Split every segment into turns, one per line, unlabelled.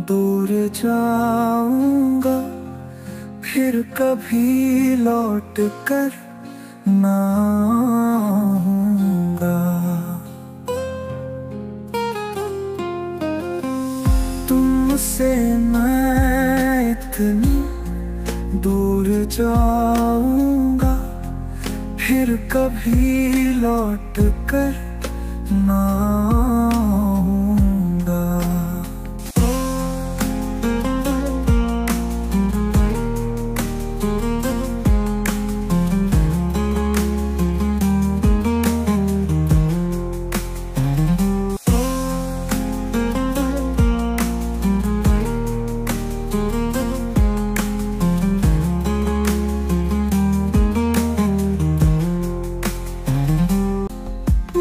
दूर जाऊंगा फिर कभी लौट कर ना आऊंगा। तुमसे मैं इतनी दूर जाऊंगा फिर कभी लौट कर ना आऊंगा।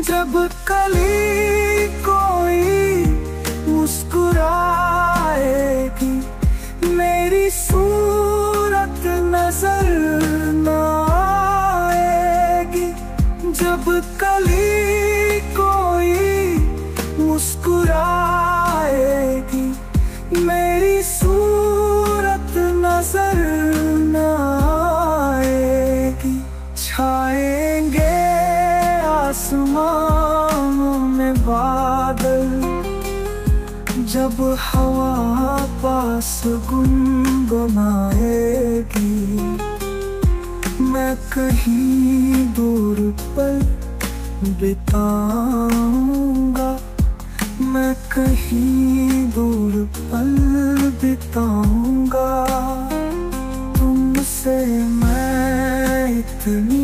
जब कली कोई मुस्कुराएगी मेरी सूरत नजर न आएगी। जब कली कोई मुस्कुराएगी मेरी सूरत नजर न आएगी। छाएंगे आसमानों में बादल जब हवा पास गुनगुनाएगी। मैं कहीं दूर पल बिताऊंगा, मैं कहीं दूर पल बिताऊंगा। तुमसे मैं इतनी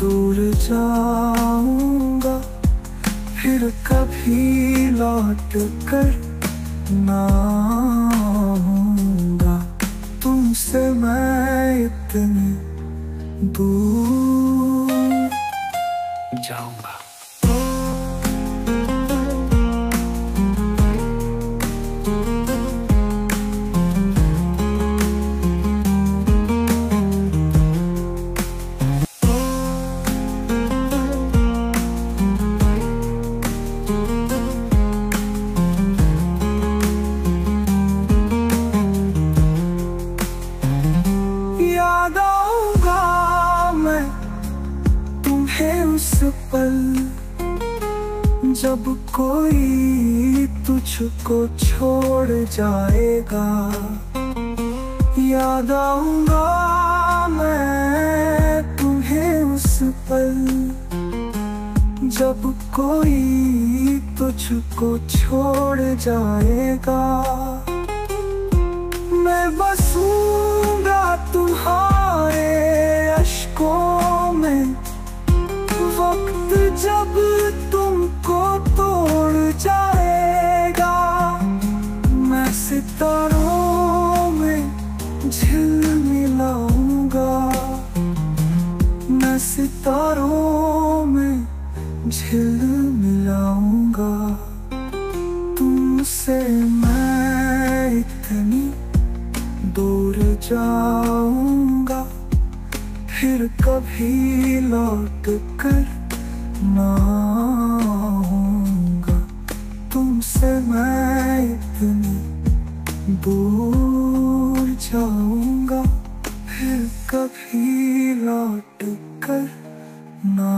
दूर जाऊंगा फिर कभी लौट कर ना आऊंगा। तुमसे मैं इतनी दूर जाऊंगा। याद आऊंगा मैं तुम्हें उस पल जब कोई तुझको छोड़ जाएगा। याद आऊंगा मैं तुम्हें उस पल जब कोई तुझको छोड़ जाएगा। मैं बसूंगा तुम्हारे अश्कों में वक्त जब तुमको तोड़ जाएगा। मैं सितारों में झिलमिलाऊंगा, मैं सितारों में झिलमिलाऊंगा। तुमसे मैं इतनी दूर जाऊंगा फिर कभी लौट कर ना आऊंगा। तुमसे मैं इतनी दूर जाऊंगा फिर कभी लौट कर ना